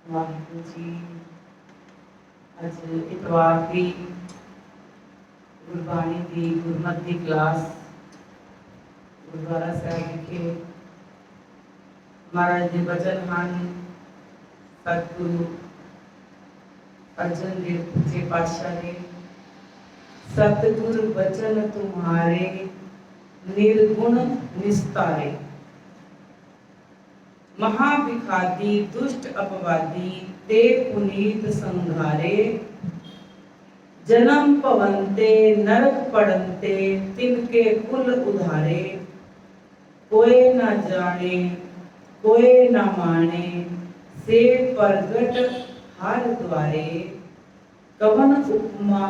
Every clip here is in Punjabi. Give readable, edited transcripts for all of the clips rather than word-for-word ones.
वाहिगुरु जी अज इतवार की गुरबाणी की गुरमत की क्लास गुरुद्वारा साहब विखे महाराज के बचन हैं। सतगुरु अर्जन देव सच्चे पातशाह ने सतगुरु बचन तुम्हारे निर्गुण निस्तारे, महाविखाती दुष्ट अपवादी ते पुनीत संघारे, जन्म पवंते नरक पड़ंते तिनके कुल उधारे, कोई न जाने कोई न माने से प्रगट हार द्वारे, कवन उपमा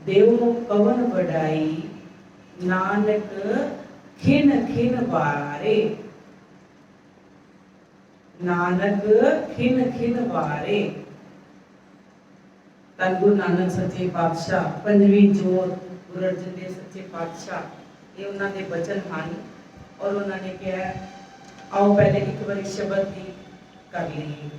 देव कवन बढ़ाई नानक खिन खिन बारे, नानक खिन खिन बारे। धन गुरु नानक सच्चे पातशाह पंजवीं जोत गुरु अर्जन देव सच्चे पातशाह ये उन्होंने बचन हैं और उन्होंने कहा आओ पहले एक बार शब्द की कर लीए।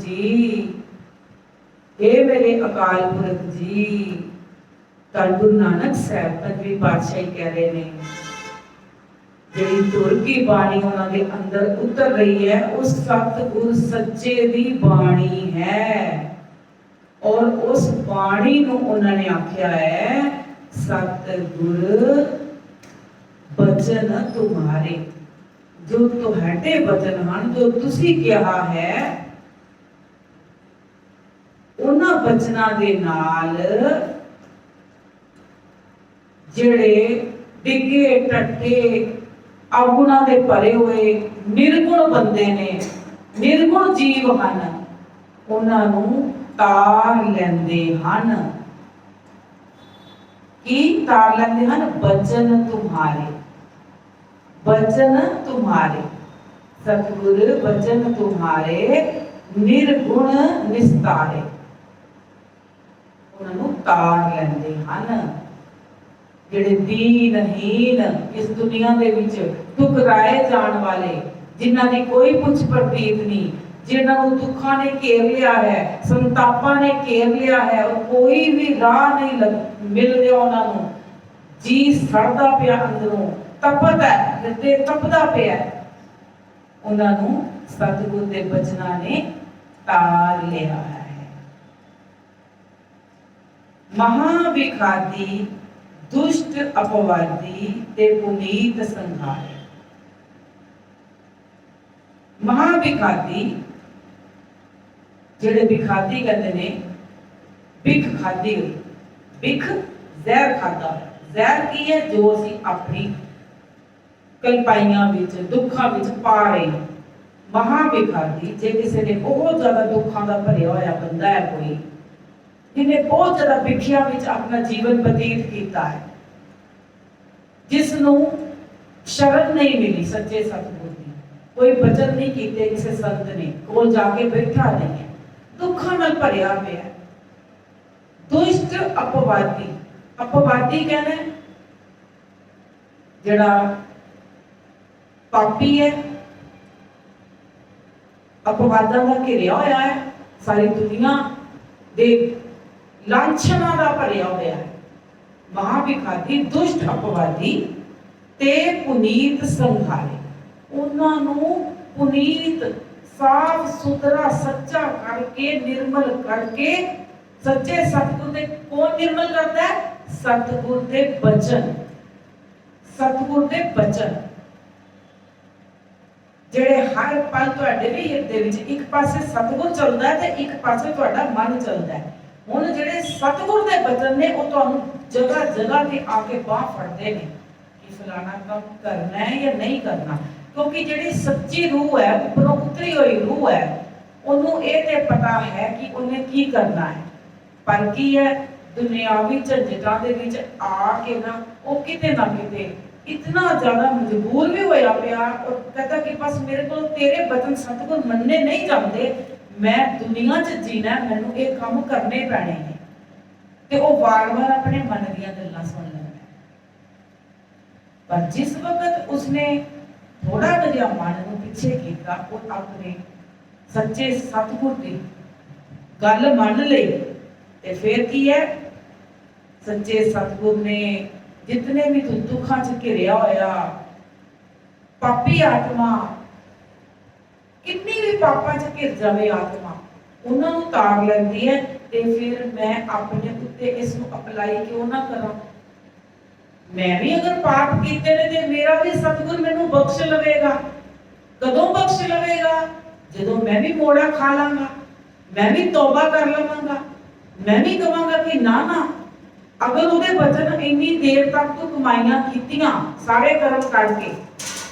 जी, हे मेरे अकाल पुरख जी। धन गुरु नानक साहब पंजवीं पातशाही कह रहे ने, ਜਿਹੜੀ ਧੁਰ की बाणी ਉਹਨਾਂ ਦੇ ਅੰਦਰ ਉਤਰ ਰਹੀ ਹੈ ਉਹ ਸਤਿਗੁਰ ਸੱਚੇ ਦੀ ਬਾਣੀ ਹੈ। और उस बाणी ਨੂੰ ਉਹਨਾਂ ਨੇ ਆਖਿਆ ਹੈ सतगुर बचन तुम्हारे, जो तुहाडे बचन ਹਨ, जो ਤੁਸੀਂ ਕਿਹਾ ਹੈ ਉਹਨਾਂ ਬਚਨਾਂ ਦੇ ਨਾਲ ਜਿਹੜੇ ਡਿੱਗੇ ਟੱਟੇ ਅਵਗੁਣਾਂ ਦੇ ਭਰੇ ਹੋਏ ਨਿਰਗੁਣ ਬੰਦੇ ਨੇ, ਨਿਰਗੁਣ ਜੀਵ ਹਨ, ਉਹਨਾਂ ਨੂੰ ਤਾਰ ਲੈਂਦੇ ਹਨ। ਕੀ ਤਾਰ ਲੈਂਦੇ ਹਨ? ਬਚਨ तुम्हारे, बचन तुम्हारे, सतगुर बचन तुम्हारे निर्गुण निस्तारे, उन्होंने तार लेंदे हन। ਜਿਹੜੇ ਦੀਨਹੀਨ ਇਸ ਦੁਨੀਆ ਦੇ ਵਿੱਚ ਠੁਕਰਾਏ ਜਾਣ ਵਾਲੇ, ਜਿਨ੍ਹਾਂ ਦੀ ਕੋਈ ਪੁੱਛ ਪ੍ਰਤੀਤ ਨਹੀਂ, ਜਿਨ੍ਹਾਂ ਨੂੰ ਦੁੱਖਾਂ ਨੇ ਘੇਰ ਲਿਆ ਹੈ, ਸੰਤਾਪਾਂ ਨੇ ਘੇਰ ਲਿਆ ਹੈ, ਔਰ ਕੋਈ ਵੀ ਰਾਹ ਨਹੀਂ ਮਿਲ ਰਿਹਾ ਉਹਨਾਂ ਨੂੰ, ਜੀ ਸੜਦਾ ਪਿਆ ਅੰਦਰੋਂ, ਤਪਦਾ ਹੈ, ਹਿਰਦੇ ਤਪਦਾ ਪਿਆ, ਉਹਨਾਂ ਨੂੰ ਸਤਿਗੁਰ ਦੇ ਬਚਨਾਂ ਨੇ ਤਾਰ ਲਿਆ ਹੈ। ਮਹਾਵਿਖਾਦੀ ਦੁਸ਼ਟ ਅਪਵਾਦੀ ਤੇ ਪੁਨੀਤ ਸੰਘਾਰੇ। ਮਹਾਵਿਖਾਦੀ, ਜਿਹੜੇ ਵਿਖਾਦੀ ਕਹਿੰਦੇ ਨੇ, ਬਿਖ ਖਾਦੀ ਹੋਈ, ਬਿਖ ਜ਼ਹਿਰ ਖਾਦਾ। ਜ਼ਹਿਰ ਕੀ ਹੈ? ਜੋ ਅਸੀਂ ਆਪਣੀ ਕਲਪਾਈਆਂ ਵਿੱਚ, ਦੁੱਖਾਂ ਵਿੱਚ ਪਾ ਰਹੇ ਹਾਂ। ਮਹਾਵਿਖਾਦੀ, ਜੇ ਕਿਸੇ ਨੇ ਬਹੁਤ ਜ਼ਿਆਦਾ ਦੁੱਖਾਂ ਦਾ ਭਰਿਆ ਹੋਇਆ ਬੰਦਾ ਹੈ, ਕੋਈ ਜਿਹਨੇ ਬਹੁਤ ਜ਼ਿਆਦਾ ਵਿਖਿਆ ਵਿੱਚ ਆਪਣਾ ਜੀਵਨ ਬਤੀਤ ਕੀਤਾ ਹੈ, ਜਿਸ ਨੂੰ ਸ਼ਰਨ ਨਹੀਂ ਮਿਲੀ ਸੱਚੇ ਸਤਿਗੁਰ ਦੀ, ਕੋਈ ਬਚਨ ਨਹੀਂ ਕੀਤੇ ਕਿਸੇ ਸੰਤ ਨੇ, ਕੋਲ ਜਾ ਕੇ ਬੈਠਾ ਨਹੀਂ ਹੈ, ਦੁੱਖਾਂ ਨਾਲ ਭਰਿਆ ਪਿਆ। ਦੁਸ਼ਟ ਅਪਵਾਦੀ, ਅਪਵਾਦੀ ਕਹਿੰਦੇ ਜਿਹੜਾ ਪਾਪੀ ਹੈ, ਅਪਵਾਦਾਂ ਦਾ ਘਿਰਿਆ ਹੋਇਆ ਹੈ, ਸਾਰੀ ਦੁਨੀਆ ਦੇ ਲਾਂਛਨਾਂ ਦਾ ਭਰਿਆ ਹੋਇਆ ਹੈ। ਮਹਾਵਿਖਾਦੀ, ਦੁਸ਼ਟ ਅਪਵਾਦੀ ਤੇ ਪੁਨੀਤ ਸੰਘਾਰੇ, ਉਹਨਾਂ ਨੂੰ ਪੁਨੀਤ, ਸਾਫ ਸੁਥਰਾ, ਸੱਚਾ ਕਰਕੇ, ਨਿਰਮਲ ਕਰਕੇ, ਸੱਚੇ ਸਤਿਗੁਰ ਦੇ ਕੌਣ ਨਿਰਮਲ ਕਰਦਾ ਹੈ? ਸਤਿਗੁਰ ਦੇ ਬਚਨ, ਸਤਿਗੁਰ ਦੇ ਬਚਨ ਜਿਹੜੇ ਹਰ ਪਲ ਤੁਹਾਡੇ ਵੀ ਹਿਰਦੇ ਵਿੱਚ, ਇੱਕ ਪਾਸੇ ਸਤਿਗੁਰ ਚੱਲਦਾ ਹੈ ਤੇ ਇੱਕ ਪਾਸੇ ਤੁਹਾਡਾ ਮਨ ਚੱਲਦਾ ਹੈ। ਹੁਣ ਜਿਹੜੇ ਸਤਿਗੁਰ ਦੇ ਬਚਨ ਨੇ ਉਹ ਤੁਹਾਨੂੰ ਜਗ੍ਹਾ ਜਗ੍ਹਾ ਤੇ ਆ ਕੇ ਬਾਹ ਫੜਦੇ ਨੇ ਕਿ ਫਲਾਣਾ ਕੰਮ ਕਰਨਾ ਹੈ ਜਾਂ ਨਹੀਂ ਕਰਨਾ, ਕਿਉਂਕਿ ਜਿਹੜੀ ਸੱਚੀ ਰੂਹ ਹੈ, ਉੱਪਰੋਂ ਉਤਰੀ ਹੋਈ ਰੂਹ ਹੈ, ਉਹਨੂੰ ਇਹ ਤੇ ਪਤਾ ਹੈ ਕਿ ਉਹਨੇ ਕੀ ਕਰਨਾ ਹੈ। ਪਰ ਕੀ ਹੈ, ਦੁਨਿਆਵੀ ਝੰਜਟਾਂ ਦੇ ਵਿੱਚ ਆ ਕੇ ਨਾ ਉਹ ਕਿਤੇ ਨਾ ਕਿਤੇ ਇਤਨਾ ਜ਼ਿਆਦਾ ਮਜਬੂਰ ਵੀ ਹੋਇਆ ਪਿਆ, ਔਰ ਕਹਿੰਦਾ ਕਿ ਬਸ ਮੇਰੇ ਕੋਲ ਤੇਰੇ ਬਚਨ ਸਤਿਗੁਰ ਮੰਨੇ ਨਹੀਂ ਜਾਂਦੇ, ਮੈਂ ਦੁਨੀਆ 'ਚ ਜੀਣਾ, ਮੈਨੂੰ ਇਹ ਕੰਮ ਕਰਨੇ ਪੈਣੇ ਨੇ। ਤੇ ਉਹ ਵਾਰ-ਵਾਰ ਆਪਣੇ ਮਨ ਦੀਆਂ ਗੱਲਾਂ ਸੁਣ ਲੈਂਦਾ। ਪਰ ਜਿਸ ਵਕਤ ਉਸਨੇ ਥੋੜਾ ਜਿਹਾ ਮਨ ਨੂੰ ਪਿੱਛੇ ਕੀਤਾ, ਉਹ ਆਪਣੇ ਸੱਚੇ ਸਤਿਗੁਰ ਦੀ ਗੱਲ ਮੰਨ ਲਈ, ਤੇ ਫਿਰ ਕੀ ਹੈ, ਸੱਚੇ ਸਤਿਗੁਰ ਨੇ ਜਿਤਨੇ ਵੀ ਤੂੰ ਦੁੱਖਾਂ 'ਚ ਘਿਰਿਆ ਹੋਇਆ ਪਾਪੀ ਆਤਮਾ, ਕਿੰਨੀ ਵੀ ਪਾਪਾਂ 'ਚ ਘਿਰ ਜਾਵੇ ਆਤਮਾ, ਉਹਨਾਂ ਨੂੰ ਤਾਰ ਲੈਂਦੀ ਹੈ। ਤੇ ਫਿਰ ਮੈਂ ਆਪਣੇ ਉੱਤੇ ਇਸ ਨੂੰ ਅਪਲਾਈ ਕਿਉਂ ਨਾ ਕਰਾਂ? ਮੈਂ ਵੀ ਅਗਰ ਪਾਪ ਕੀਤੇ ਨੇ ਤੇ ਮੇਰਾ ਵੀ ਸਤਿਗੁਰ ਮੈਨੂੰ ਬਖਸ਼ ਲਵੇਗਾ। ਕਦੋਂ ਬਖਸ਼ ਲਵੇਗਾ? ਜਦੋਂ ਮੈਂ ਵੀ ਮੋੜਾ ਖਾ ਲਾਂਗਾ, ਮੈਂ ਵੀ ਤੌਬਾ ਕਰ ਲਵਾਂਗਾ, ਮੈਂ ਵੀ ਕਹਾਂਗਾ ਕਿ ਨਾ ਨਾ, ਅਗਰ ਉਹਦੇ ਬਚਨ ਇੰਨੀ ਦੇਰ ਤੱਕ ਤੂੰ ਕਮਾਈਆਂ ਕੀਤੀਆਂ ਸਾਰੇ ਕਰਮ ਕਰਕੇ,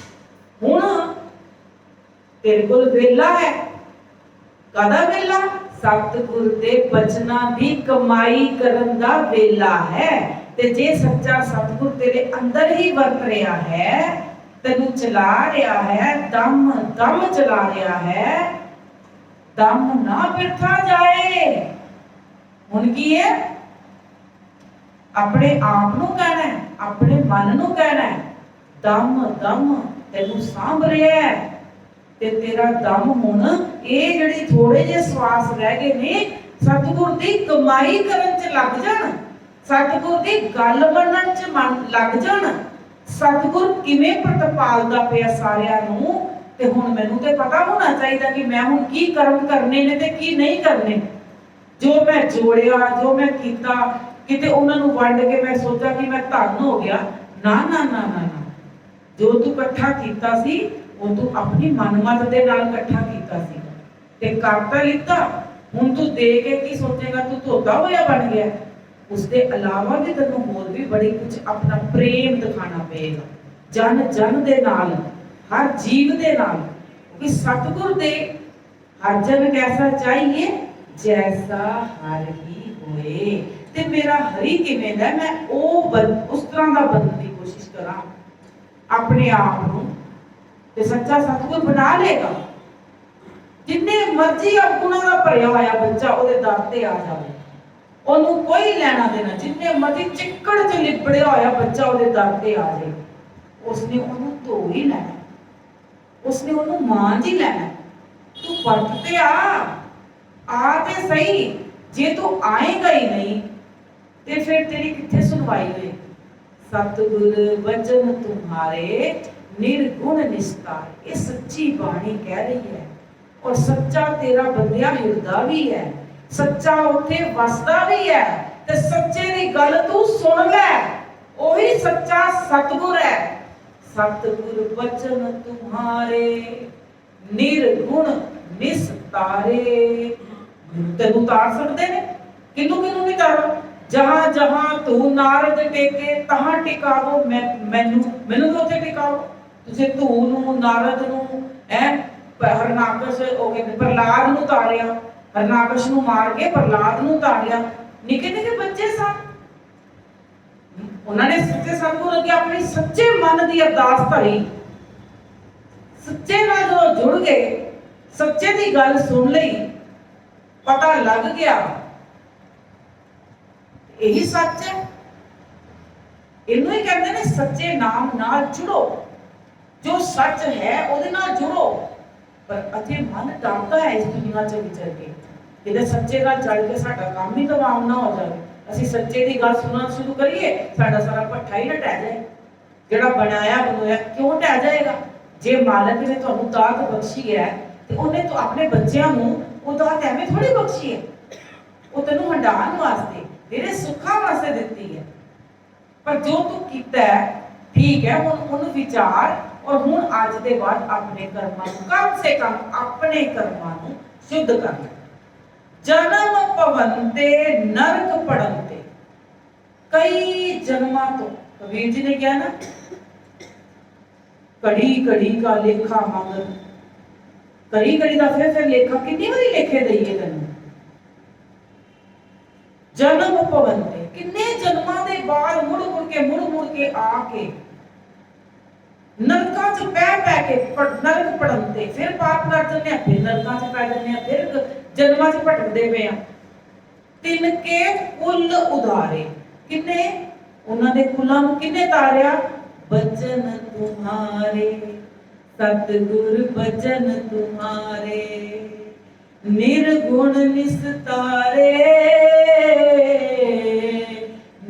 ਹੁਣ ਤੇਰੇ ਕੋਲ ਵੇਲਾ ਹੈ। ਕਾਹਦਾ ਵੇਲਾ? ਸਤਿਗੁਰ ਦੇ ਬਚਨਾਂ ਦੀ ਕਮਾਈ ਕਰਨ ਦਾ ਵੇਲਾ ਹੈ। ਤੇ ਜੇ ਸੱਚਾ ਸਤਿਗੁਰ ਤੇਰੇ ਅੰਦਰ ਹੀ ਵਰਤ ਰਿਹਾ ਹੈ, ਤੈਨੂੰ ਚਲਾ ਰਿਹਾ ਹੈ, ਦਮ ਦਮ ਚਲਾ ਰਿਹਾ ਹੈ, ਦਮ ਨਾ ਬਿਰਥਾ ਜਾਏ। ਹੁਣ ਕੀ ਹੈ? ਆਪਣੇ ਆਪ ਨੂੰ ਕਹਿਣਾ ਹੈ, ਆਪਣੇ ਮਨ ਨੂੰ ਕਹਿਣਾ ਹੈ, ਦਮ ਦਮ ਤੈਨੂੰ ਸਾਂਭ ਰਿਹਾ ਹੈ, ਤੇ ਤੇਰਾ ਦਮ ਹੁਣ ਇਹ ਜਿਹੜੀ ਥੋੜੇ ਜਿਹੇ ਸਵਾਸ ਰਹਿ ਗਏ ਨੇ ਸਤਿਗੁਰ ਦੀ ਕਮਾਈ ਕਰਨ ਚ ਲੱਗ ਜਾਣ, ਸਤਿਗੁਰ ਦੀ ਗੱਲ ਮੰਨਣ ਚ ਮਨ ਲੱਗ ਜਾਣ। ਸਤਿਗੁਰ ਕਿਵੇਂ ਪ੍ਰਤਪਾਲਦਾ ਪਿਆ ਸਾਰਿਆਂ ਨੂੰ, ਤੇ ਹੁਣ ਮੈਨੂੰ ਤੇ ਪਤਾ ਹੋਣਾ ਚਾਹੀਦਾ ਕਿ ਮੈਂ ਹੁਣ ਕੀ ਕਰਮ ਕਰਨੇ ਨੇ ਤੇ ਕੀ ਨਹੀਂ ਕਰਨੇ। ਜੋ ਮੈਂ ਜੋੜਿਆ, ਜੋ ਮੈਂ ਕੀਤਾ, ਕਿਤੇ ਉਹਨਾਂ ਨੂੰ ਵੰਡ ਕੇ ਮੈਂ ਸੋਚਾਂ ਕਿ ਮੈਂ ਧਨ ਹੋ ਗਿਆ। ਨਾ ਨਾ ਨਾ ਨਾ ਨਾ, ਜੋ ਤੂੰ ਇਕੱਠਾ ਕੀਤਾ ਸੀ ਉਹ ਤੂੰ ਆਪਣੀ ਮਨਮਤ ਦੇ ਨਾਲ ਇਕੱਠਾ ਕੀਤਾ ਸੀ ਤੇ ਕਰ ਤਾਂ ਲਿੱਤਾ। ਹੁਣ ਤੂੰ ਦੇ ਕੇ ਕੀ ਸੋਚੇਗਾ, ਤੂੰ ਧੋਤਾ ਹੋਇਆ ਬਣ ਗਿਆ। ਉਸ ਦੇ ਇਲਾਵਾ ਵੀ ਤੈਨੂੰ ਹੋਰ ਵੀ ਬੜੀ ਕੁਝ ਆਪਣਾ ਪ੍ਰੇਮ ਦਿਖਾਣਾ ਪਏਗਾ ਜਨ ਜਨ ਦੇ ਨਾਲ, ਹਰ ਜੀਵ ਦੇ ਨਾਲ। ਕਿ ਸਤਿਗੁਰ ਦੇ ਹਰ ਜਨ ਕੈਸਾ ਚਾਹੀਏ ਜੈਸਾ ਹਰ ਹੀ ਹੋਏ। ਤੇ ਮੇਰਾ ਹਰੀ ਕਿਵੇਂ ਦਾ, ਮੈਂ ਉਹ ਉਸ ਤਰ੍ਹਾਂ ਦਾ ਬਣਨ ਦੀ ਕੋਸ਼ਿਸ਼ ਕਰਾਂ ਆਪਣੇ ਆਪ ਨੂੰ, ਤੇ ਸੱਚਾ ਸਤਿਗੁਰ ਬਣਾ ਲੇਗਾ। ਜਿੰਨੇ ਮਰਜ਼ੀ ਅਵਗੁਣਾਂ ਦਾ ਭਰਿਆ ਹੋਇਆ ਬੱਚਾ ਉਹਦੇ ਦਰ ਤੇ ਆ ਜਾਵੇ, ਉਹਨੂੰ ਕੋਈ ਲੈਣਾ ਦੇਣਾ। ਜਿੰਨੇ ਮਰਜ਼ੀ ਚਿੱਕੜ ਚ ਲਿਬੜਿਆ ਹੋਇਆ ਬੱਚਾ ਉਹਦੇ ਦਰ ਤੇ ਆ ਜਾਏ, ਉਸਨੇ ਉਹਨੂੰ ਧੋ ਹੀ ਲੈਣਾ, ਉਸਨੇ ਉਹਨੂੰ ਮਾਂਜ ਹੀ ਲੈਣਾ। ਤੂੰ ਪਰਤ ਤੇ ਆ ਤੇ ਸਹੀ। ਜੇ ਤੂੰ ਆਏਗਾ ਹੀ ਨਹੀਂ ਤੇ ਫਿਰ ਤੇਰੀ ਕਿੱਥੇ ਸੁਣਵਾਈ ਹੋਏ। ਸਤਿਗੁਰ ਵਚਨ ਤੁਮਾਰੇ ਨਿਰਗੁਣ ਨਿਸਤਾਰ, ਇਹ ਸੱਚੀ ਬਾਣੀ ਕਹਿ ਰਹੀ ਹੈ। ਔਰ ਸੱਚਾ ਤੇਰਾ ਬੰਦਿਆ ਹਿਰਦਾ ਵੀ ਹੈ, ਸੱਚਾ ਉੱਥੇ ਵਸਦਾ ਵੀ ਹੈ, ਤੇ ਸੱਚੇ ਦੀ ਗੱਲ ਤੂੰ ਸੁਣ ਲੈ, ਉਹੀ ਸੱਚਾ ਸਤਿਗੁਰ ਹੈ। ਸਤਿਗੁਰ ਵਚਨ ਤੁਮਾਰੇ ਨਿਰਗੁਣ ਨਿਸਤਾਰੇ। ਤੈਨੂੰ ਤਾਰ ਸਕਦੇ ਨੇ, ਕਿਹਨੂੰ ਕਿਹਨੂੰ ਨਹੀਂ ਤਾਰੋ। ਜਹਾਂ ਜਹਾਂ ਤੂੰ ਨਾਰਦ ਟੇਕੇ ਤਹਾਂ ਟਿਕਾਵੋ ਮੈਨੂੰ ਵੀ ਉੱਥੇ ਟਿਕਾਵੋ। ਤੁਸੀਂ ਧੂ ਨੂੰ, ਨਾਰਦ ਨੂੰ, ਹਰਨਾਕਸ਼ ਉਹ ਕਹਿੰਦੇ ਪ੍ਰਹਲਾਦ ਨੂੰ ਤਾਰਿਆ, ਹਰਨਾਕਸ਼ ਨੂੰ ਮਾਰ ਕੇ ਪ੍ਰਹਲਾਦ ਨੂੰ ਤਾਰਿਆ। ਨਿੱਕੇ ਨਿੱਕੇ ਬੱਚੇ ਸਨ, ਉਹਨਾਂ ਨੇ ਸੱਚੇ ਸਤਿਗੁਰ ਅੱਗੇ ਆਪਣੀ ਸੱਚੇ ਮਨ ਦੀ ਅਰਦਾਸ ਧਰੀ। ਸੱਚੇ ਨਾਲ ਜਦੋਂ ਜੁੜ ਗਏ, ਸੱਚੇ ਦੀ ਗੱਲ ਸੁਣ ਲਈ, ਪਤਾ ਲੱਗ ਗਿਆ ਇਹੀ ਸੱਚ ਹੈ। ਇਹਨੂੰ ਹੀ ਕਹਿੰਦੇ ਨੇ ਸੱਚੇ ਨਾਮ ਨਾਲ ਜੁੜੋ, ਜੋ ਸੱਚ ਹੈ ਉਹਦੇ ਨਾਲ ਜੁੜੋ। ਪਰ ਅਜੇ ਮਨ ਡਰਦਾ ਹੈ ਇਸ ਦੁਨੀਆ 'ਚ ਵਿਚਰ ਕੇ, ਕਿਤੇ ਸੱਚੇ ਨਾਲ ਜੜ ਕੇ ਸਾਡਾ ਕੰਮ ਹੀ ਤਮਾਮ ਨਾ ਹੋ ਜਾਵੇ। ਅਸੀਂ ਸੱਚੇ ਦੀ ਗੱਲ ਸੁਣਨਾ ਸ਼ੁਰੂ ਕਰੀਏ, ਸਾਡਾ ਸਾਰਾ ਭੱਠਾ ਹੀ ਨਾ ਢਹਿ ਜਾਏ। ਜਿਹੜਾ ਬਣਾਇਆ ਬਣਾਇਆ ਕਿਉਂ ਢਹਿ ਜਾਏਗਾ? ਜੇ ਮਾਲਕ ਨੇ ਤੁਹਾਨੂੰ ਦਾਤ ਬਖਸ਼ੀ ਹੈ ਤੇ ਉਹਨੇ ਤਾਂ ਆਪਣੇ ਬੱਚਿਆਂ ਨੂੰ ਉਹ ਦਾਤ ਐਵੇਂ ਥੋੜੀ ਬਖਸ਼ੀ ਹੈ, ਉਹ ਤੈਨੂੰ ਹੰਡਾਉਣ ਵਾਸਤੇ, ਤੇਰੇ ਸੁੱਖਾਂ ਵਾਸਤੇ ਦਿੱਤੀ ਹੈ। ਪਰ ਜੋ ਤੂੰ ਕੀਤਾ ਹੈ ਠੀਕ ਹੈ, ਹੁਣ ਉਹਨੂੰ ਵਿਚਾਰ, ਔਰ ਹੁਣ ਅੱਜ ਦੇ ਬਾਅਦ ਆਪਣੇ ਕਰਮਾਂ ਨੂੰ, ਕਮ ਸੇ ਕਮ ਆਪਣੇ ਕਰਮਾਂ ਨੂੰ ਸ਼ੁੱਧ ਕਰ ਲੈ। ਜਨਮ ਪਵਨ ਤੇ ਨਰਕ ਪੜਨ ਤੇ, ਕਈ ਜਨਮਾਂ ਤੋਂ ਕਬੀਰ ਜੀ ਨੇ ਕਿਹਾ ਨਾ, ਕੜੀ ਕੜੀ ਕਾ ਲੇਖਾ ਮੰਗ, ਕੜੀ ਕੜੀ ਦਾ ਫਿਰ ਲੇਖਾ ਕਿੰਨੀ ਵਾਰੀ ਲੇਖੇ ਦਈਏ ਤੈਨੂੰ। ਜਨਮ ਪਵਨ ਤੇ, ਕਿੰਨੇ ਜਨਮਾਂ ਦੇ ਬਾਅਦ ਮੁੜ ਮੁੜ ਕੇ ਆ ਕੇ ਨਰਕਾਂ 'ਚ ਪੈ ਕੇ ਨਰਕ ਪੜਨ ਤੇ, ਫਿਰ ਪਾਪ ਕਰ ਦਿੰਦੇ ਆ, ਫਿਰ ਨਰਕਾਂ 'ਚ ਪੈ ਜਾਂਦੇ ਆ, ਫਿਰ ਜਨਮਾਂ 'ਚ ਭਟਕਦੇ ਪਏ ਆ। ਤਿੰਨ ਕੇ ਕੁੱਲ ਉਧਾਰੇ, ਕਿੰਨੇ ਉਹਨਾਂ ਦੇ ਕੁੱਲਾਂ ਨੂੰ ਕਿੰਨੇ ਤਾਰਿਆ? ਬਚਨ ਤੁਮਾਰੇ ਸਤਿਗੁਰ ਬਚਨ ਤੁਮਾਰੇ ਨਿਰਗੁਣ ਨਿਸਤਾਰੇ,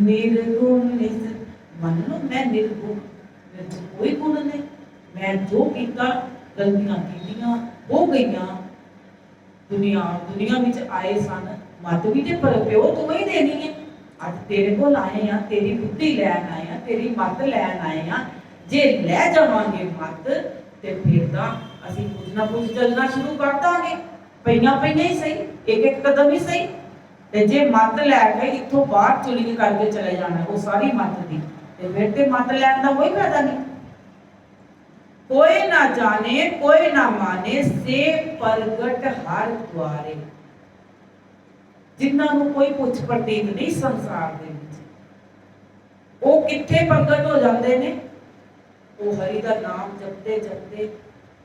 ਨਿਰਗੁਣ ਨਿਸ। ਮੰਨ ਲਓ ਮੈਂ ਨਿਰਗੁਣ, ਮੇਰੇ ਚ ਕੋਈ ਗੁਣ ਨਹੀਂ, ਮੈਂ ਜੋ ਕੀਤਾ ਗਲਤੀਆਂ ਕੀਤੀਆਂ ਹੋ ਗਈਆਂ। ਦੁਨੀਆ ਵਿੱਚ ਆਏ ਸਨ, ਮੱਤ ਵੀ ਤੇ ਪਿਓ ਤੂੰ ਹੀ ਦੇਣੀ ਹੈ। ਅੱਜ ਤੇਰੇ ਕੋਲ ਆਏ ਆ, ਤੇਰੀ ਬੁੱਧੀ ਲੈਣ ਆਏ ਆ, ਤੇਰੀ ਮੱਤ ਲੈਣ ਆਏ ਆ। ਜੇ ਲੈ ਜਾਵਾਂਗੇ ਮੱਤ ਤੇ ਫਿਰ ਤਾਂ ਅਸੀਂ ਕੁਝ ਨਾ ਕੁਝ ਚੱਲਣਾ ਸ਼ੁਰੂ ਕਰ ਦਾਂਗੇ, ਪਈਆਂ ਹੀ ਸਹੀ, ਇੱਕ ਕਦਮ ਹੀ ਸਹੀ। ਤੇ ਜੇ ਮੱਤ ਲੈ ਕੇ ਇੱਥੋਂ ਬਾਹਰ ਚੁਲੀ ਕਰਕੇ ਚਲੇ ਜਾਣਾ ਉਹ ਸਾਰੀ ਮੱਤ ਦੀ, ਤੇ ਫਿਰ ਤੇ ਮੱਤ ਲੈਣ ਦਾ ਕੋਈ ਫਾਇਦਾ ਨਹੀਂ। ਕੋਈ ਨਾ ਜਾਣੇ ਕੋਈ ਨਾ ਮਾਨੇ, ਸੇ ਪ੍ਰਗਟ ਹਰ ਦੁਆਰੇ। ਜਿਨ੍ਹਾਂ ਨੂੰ ਕੋਈ ਪੁੱਛ ਪੜਤਾਲ ਨਹੀਂ ਸੰਸਾਰ ਦੇ ਵਿੱਚ, ਉਹ ਕਿੱਥੇ ਪ੍ਰਗਟ ਹੋ ਜਾਂਦੇ ਨੇ? ਉਹ ਹਰੀ ਦਾ ਨਾਮ ਜਪਦੇ ਜਪਦੇ,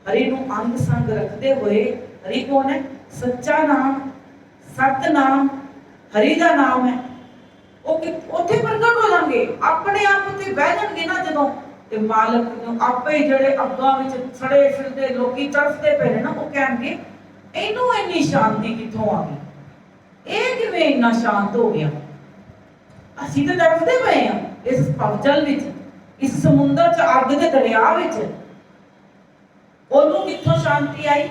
ਹਰੀ ਨੂੰ ਅੰਗ ਸੰਗ ਰੱਖਦੇ ਹੋਏ। ਹਰੀ ਕੌਣ ਹੈ? ਸੱਚਾ ਨਾਮ, ਸਤ ਨਾਮ, ਹਰੀ ਦਾ ਨਾਮ ਹੈ। ਉਹ ਉੱਥੇ ਪ੍ਰਗਟ ਹੋ ਜਾਣਗੇ, ਆਪਣੇ ਆਪ ਉੱਤੇ ਬਹਿ ਜਾਣਗੇ ਨਾ ਜਦੋਂ, ਤੇ ਮਾਲਕ ਨੂੰ ਆਪੇ ਜਿਹੜੇ ਅੱਗਾਂ ਵਿੱਚ ਸੜੇ ਫਿਰਦੇ ਲੋਕੀ ਤਰਸਦੇ ਪਏ ਨੇ ਨਾ, ਉਹ ਕਹਿਣਗੇ ਇਹਨੂੰ ਇੰਨੀ ਸ਼ਾਂਤੀ ਕਿੱਥੋਂ ਆ ਗਈ, ਇਹ ਕਿਵੇਂ ਇੰਨਾ ਸ਼ਾਂਤ ਹੋ ਗਿਆ। ਅਸੀਂ ਤਾਂ ਤਰਸਦੇ ਪਏ ਆ ਇਸ ਪਵਜਲ ਵਿੱਚ, ਇਸ ਸਮੁੰਦਰ 'ਚ ਅੱਗ ਦੇ ਦਰਿਆ ਵਿੱਚ। ਉਹਨੂੰ ਕਿੱਥੋਂ ਸ਼ਾਂਤੀ ਆਈ?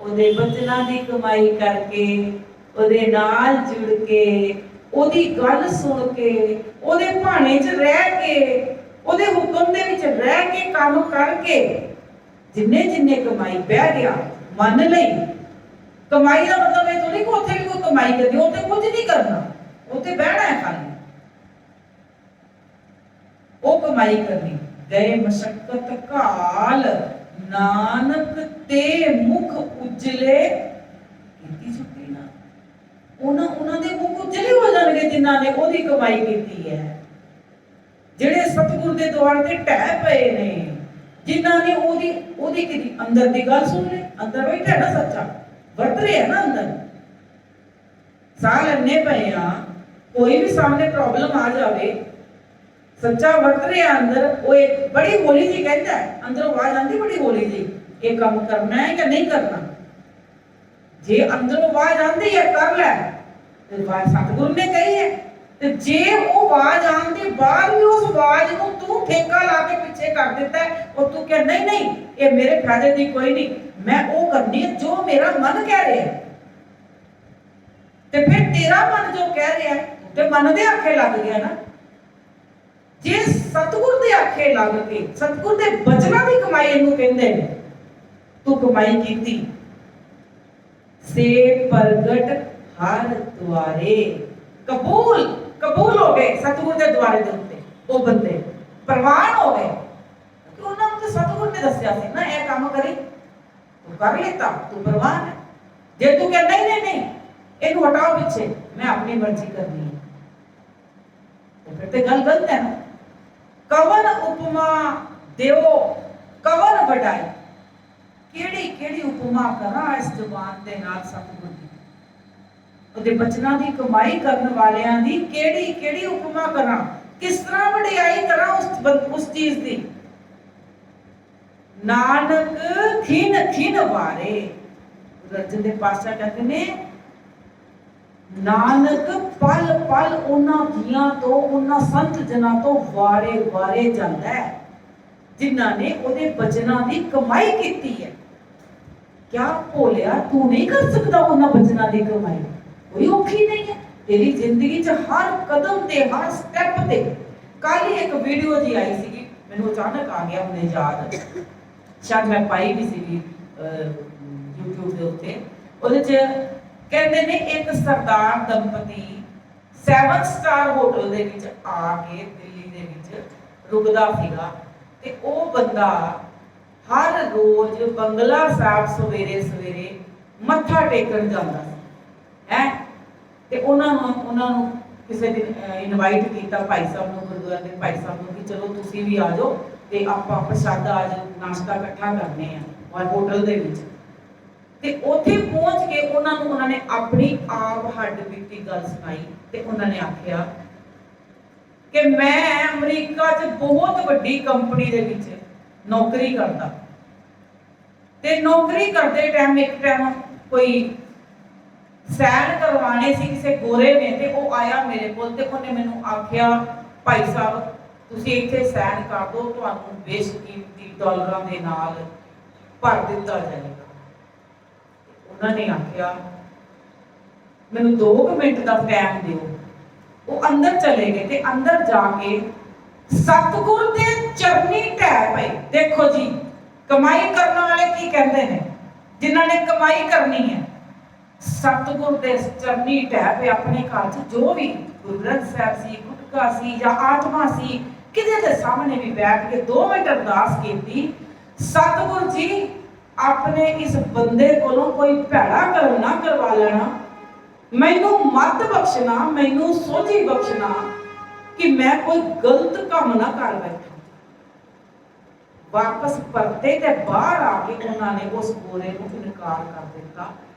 ਉਹਦੇ ਬਚਨਾਂ ਦੀ ਕਮਾਈ ਕਰਕੇ, ਉਹਦੇ ਨਾਲ ਜੁੜ ਕੇ, ਉਹਦੀ ਗੱਲ ਸੁਣ ਕੇ, ਉਹਦੇ ਭਾਣੇ 'ਚ ਰਹਿ ਕੇ, ਉਹਦੇ ਹੁਕਮ ਦੇ ਵਿੱਚ ਰਹਿ ਕੇ, ਕੰਮ ਕਰਕੇ ਜਿੰਨੇ ਜਿੰਨੇ ਕਮਾਈ ਬਹਿ ਗਿਆ ਮੰਨ ਲਈ। ਕਮਾਈ ਦਾ ਮਤਲਬ ਇਹ ਥੋੜੀ ਕਿ ਉੱਥੇ ਵੀ ਕੋਈ ਕਮਾਈ ਕਰਦੀ, ਉੱਥੇ ਕੁਝ ਨਹੀਂ ਕਰਨਾ, ਉੱਥੇ ਬਹਿਣਾ ਹੈ ਖਾਲੀ। ਉਹ ਕਮਾਈ ਕਰਨੀ। ਗਏ ਮਸ਼ੱਕਤ ਕਾਲ ਨਾਨਕ ਤੇ ਮੁਖ ਉਜਲੇ, ਕੀਤੀ ਛੁੱਟੀ ਨਾ ਉਹਨਾਂ ਦੇ ਮੁਖ ਉਜਲੇ ਹੋ ਜਾਣਗੇ ਜਿਨ੍ਹਾਂ ਨੇ ਉਹਦੀ ਕਮਾਈ ਕੀਤੀ ਹੈ। ਜਿਹੜੇ ਸਤਿਗੁਰ ਦੇ ਦੁਆਰ ਤੇ ਢਹਿ ਪਏ ਨੇ, ਜਿਨ੍ਹਾਂ ਨੇ ਉਹਦੀ ਕਿਦੀ ਅੰਦਰ ਦੀ ਗੱਲ ਸੁਣ ਲਈ, ਅੰਦਰ ਬੈਠਾ ਨਾ ਸੱਚਾ, ਵਰਤ ਰਿਹਾ ਨਾ ਅੰਦਰ। ਸਾਹ ਲੈਣੇ ਪਏ ਆ, ਕੋਈ ਵੀ ਸਾਹਮਣੇ ਪ੍ਰੋਬਲਮ ਆ ਜਾਵੇ, ਸੱਚਾ ਵਰਤ ਰਿਹਾ ਅੰਦਰ। ਉਹ ਇੱਕ ਬੜੀ ਹੌਲੀ ਜੀ ਕਹਿੰਦਾ, ਅੰਦਰੋਂ ਆਵਾਜ਼ ਆਉਂਦੀ ਬੜੀ ਹੌਲੀ ਜੀ, ਇਹ ਕੰਮ ਕਰਨਾ ਹੈ ਕਿ ਨਹੀਂ ਕਰਨਾ। ਜੇ ਅੰਦਰੋਂ ਆਵਾਜ਼ ਆਉਂਦੀ ਹੈ ਕਰ ਲੈ, ਤੇ ਸਤਿਗੁਰੂ ਨੇ ਕਹੀ ਹੈ। ਤੇ ਜੇ ਉਹ ਆਵਾਜ਼ ਆਉਣ ਦੇ ਬਾਅਦ ਵੀ ਉਸ ਆਵਾਜ਼ ਨੂੰ ਤੂੰ ਠੇਕਾ ਲਾ ਕੇ ਪਿੱਛੇ ਕਰ ਦਿੱਤਾ, ਉਹ ਤੂੰ ਕਹਿ ਨਹੀਂ ਨਹੀਂ ਇਹ ਮੇਰੇ ਫਾਇਦੇ ਦੀ ਕੋਈ ਨਹੀਂ, ਮੈਂ ਉਹ ਕਰਨੀ ਹੈ ਜੋ ਮੇਰਾ ਮਨ ਕਹਿ ਰਿਹਾ, ਤੇ ਫਿਰ ਤੇਰਾ ਮਨ ਜੋ ਕਹਿ ਰਿਹਾ ਤੇ ਮਨ ਦੇ ਆਖੇ ਲੱਗ ਗਿਆ ਨਾ। ਜੇ ਸਤਿਗੁਰ ਦੇ ਆਖੇ ਲੱਗ ਕੇ, ਸਤਿਗੁਰ ਦੇ ਬਚਨਾਂ ਦੀ ਕਮਾਈ ਇਹਨੂੰ ਕਹਿੰਦੇ ਨੇ, ਤੂੰ ਕਮਾਈ ਕੀਤੀ। ਸੇ ਪ੍ਰਗਟ ਹਰ ਦੁਆਰੇ, ਕਬੂਲ ਹੋ ਗਏ ਸਤਿਗੁਰ ਦੇ ਦੁਆਰੇ ਦੇ ਉੱਤੇ। ਉਹ ਬੰਦੇ ਪ੍ਰਵਾਨ ਹੋ ਗਏ ਕਿ ਉਹਨਾਂ ਨੂੰ ਤਾਂ ਸਤਿਗੁਰ ਨੇ ਦੱਸਿਆ ਸੀ ਨਾ ਇਹ ਕੰਮ ਕਰੀ, ਤੂੰ ਕਰ ਲਿੱਤਾ, ਤੂੰ ਪ੍ਰਵਾਨ ਹੈ। ਜੇ ਤੂੰ ਕਹਿੰਦਾ ਨਹੀਂ ਨਹੀਂ ਇਹਨੂੰ ਹਟਾਓ ਪਿੱਛੇ, ਮੈਂ ਆਪਣੀ ਮਰਜ਼ੀ ਕਰਨੀ ਹੈ, ਤੇ ਫਿਰ ਤੇ ਗੱਲ ਗਲਤ ਹੈ ਨਾ। ਕਵਨ ਉਪਮਾ ਦਿਓ ਕਵਨ ਵਡਾਈ, ਕਿਹੜੀ ਉਪਮਾ ਕਰਾਂ ਇਸ ਜ਼ੁਬਾਨ ਦੇ ਨਾਲ ਸਤਿਗੁਰ ਦੀ, ਉਹਦੇ ਬਚਨਾਂ ਦੀ ਕਮਾਈ ਕਰਨ ਵਾਲਿਆਂ ਦੀ ਕਿਹੜੀ ਉਪਮਾ ਕਰਾਂ, ਕਿਸ ਤਰ੍ਹਾਂ ਵਡਿਆਈ ਕਰਾਂ ਉਸ ਚੀਜ਼ ਦੀ। ਨਾਨਕ ਖਿਨ ਵਾਰੇ, ਰਜਨ ਦੇ ਪਾਤਸ਼ਾਹ ਕਹਿੰਦੇ ਨੇ ਨਾਨਕ ਪਲ ਪਲ ਉਹਨਾਂ ਜੀਆਂ ਤੋਂ, ਉਹਨਾਂ ਸੰਤ ਜਨਾਂ ਤੋਂ ਵਾਰੇ ਜਾਂਦਾ ਹੈ ਜਿਨ੍ਹਾਂ ਨੇ ਉਹਦੇ ਬਚਨਾਂ ਦੀ ਕਮਾਈ ਕੀਤੀ ਹੈ। ਕਿਆ ਭੋਲਿਆ ਤੂੰ ਨਹੀਂ ਕਰ ਸਕਦਾ ਉਹਨਾਂ ਬਚਨਾਂ ਦੀ ਕਮਾਈ? ਕੋਈ ਔਖੀ ਨਹੀਂ ਹੈ ਤੇਰੀ ਜ਼ਿੰਦਗੀ 'ਚ, ਹਰ ਕਦਮ ਤੇ, ਹਰ ਸਟੈਪ ਤੇ। ਕੱਲ ਹੀ ਇੱਕ ਵੀਡੀਓ ਜੀ ਆਈ ਸੀਗੀ, ਮੈਨੂੰ ਅਚਾਨਕ ਆ ਗਿਆ ਹੁਣੇ ਯਾਦ, ਸ਼ਾਇਦ ਮੈਂ ਪਾਈ ਵੀ ਸੀਗੀ YouTube ਦੇ ਉੱਤੇ। ਉਹਦੇ 'ਚ ਕਹਿੰਦੇ ਨੇ ਇੱਕ ਸਰਦਾਰ ਦੰਪਤੀ 7 ਸਟਾਰ ਹੋਟਲ ਦੇ ਵਿੱਚ ਆ ਕੇ ਦਿੱਲੀ ਦੇ ਵਿੱਚ ਰੁਕਦਾ ਸੀਗਾ, ਤੇ ਉਹ ਬੰਦਾ ਹਰ ਰੋਜ਼ ਬੰਗਲਾ ਸਾਹਿਬ ਸਵੇਰੇ ਮੱਥਾ ਟੇਕਣ ਜਾਂਦਾ ਸੀ ਹੈ। ਤੇ ਉਹਨਾਂ ਨੂੰ ਕਿਸੇ ਦਿਨ ਇਨਵਾਈਟ ਕੀਤਾ ਭਾਈ ਸਾਹਿਬ ਨੂੰ, ਗੁਰਦੁਆਰੇ ਦੇ ਭਾਈ ਸਾਹਿਬ ਨੂੰ, ਕਿ ਚਲੋ ਤੁਸੀਂ ਵੀ ਆ ਜਾਓ ਤੇ ਆਪਾਂ ਪ੍ਰਸ਼ਾਦਾ ਅੱਜ ਨਾਸ਼ਤਾ ਇਕੱਠਾ ਕਰਨੇ ਆ ਹੋਟਲ ਦੇ ਵਿੱਚ। ਤੇ ਉੱਥੇ ਪਹੁੰਚ ਕੇ ਉਹਨਾਂ ਨੇ ਆਪਣੀ ਆਪ ਹੱਡ ਬੀਤੀ ਗੱਲ ਸੁਣਾਈ, ਤੇ ਉਹਨਾਂ ਨੇ ਆਖਿਆ ਕਿ ਮੈਂ ਅਮਰੀਕਾ 'ਚ ਬਹੁਤ ਵੱਡੀ ਕੰਪਨੀ ਦੇ ਵਿੱਚ ਨੌਕਰੀ ਕਰਦਾ, ਤੇ ਨੌਕਰੀ ਕਰਦੇ ਇੱਕ ਟਾਈਮ ਕੋਈ ਸੈਨ ਕਰਵਾਣੇ ਸੀ ਕਿਸੇ ਗੋਰੇ ਨੇ, ਤੇ ਉਹ ਆਇਆ ਮੇਰੇ ਕੋਲ, ਤੇ ਉਹਨੇ ਮੈਨੂੰ ਆਖਿਆ ਭਾਈ ਸਾਹਿਬ ਤੁਸੀਂ ਇੱਥੇ ਸੈਨ ਕਰ ਦਿਓ, ਤੁਹਾਨੂੰ ਬੇਸ਼ਕੀਮਤੀ ਡਾਲਰਾਂ ਦੇ ਨਾਲ ਭਰ ਦਿੱਤਾ ਜਾਏਗਾ। ਉਹਨਾਂ ਨੇ ਆਖਿਆ ਮੈਨੂੰ 2 ਮਿੰਟ ਦਾ ਟਾਈਮ ਦਿਓ। ਉਹ ਅੰਦਰ ਚਲੇ ਗਏ, ਤੇ ਅੰਦਰ ਜਾ ਕੇ ਸਤਿਗੁਰ ਦੇ ਚਰਨੀ ਢਹਿ ਪਏ। ਦੇਖੋ ਜੀ ਕਮਾਈ ਕਰਨ ਵਾਲੇ ਕੀ ਕਹਿੰਦੇ ਨੇ, ਜਿਨ੍ਹਾਂ ਨੇ ਕਮਾਈ ਕਰਨੀ ਹੈ, ਸਤਿਗੁਰ ਦੇ ਚਰਨੀ ਢਹਿ ਪਏ। ਆਪਣੇ ਘਰ 'ਚ ਜੋ ਵੀ ਗੁਰੂ ਗ੍ਰੰਥ ਸਾਹਿਬ ਸੀ, ਗੁਟਕਾ ਸੀ ਜਾਂ ਆਤਮਾ ਸੀ, ਕਿਤੇ ਦੇ ਸਾਹਮਣੇ ਵੀ ਬੈਠ ਕੇ 2 ਮਿੰਟ ਅਰਦਾਸ ਕੀਤੀ, ਸਤਿਗੁਰ ਜੀ ਆਪਣੇ ਇਸ ਬੰਦੇ ਕੋਲੋਂ ਕੋਈ ਭੈੜਾ ਕਰਮ ਨਾ ਕਰਵਾ ਲੈਣਾ, ਮੈਨੂੰ ਮੱਤ ਬਖਸ਼ਣਾ, ਮੈਨੂੰ ਸੋਝੀ ਬਖਸ਼ਣਾ ਕਿ ਮੈਂ ਕੋਈ ਗਲਤ ਕੰਮ ਨਾ ਕਰ ਬੈਠਾ। ਵਾਪਸ ਪਰਤੇ ਤੇ ਬਾਹਰ ਆ ਕੇ ਉਹਨਾਂ ਨੇ ਉਸ ਗੋਰੇ ਨੂੰ ਇਨਕਾਰ ਕਰ ਦਿੱਤਾ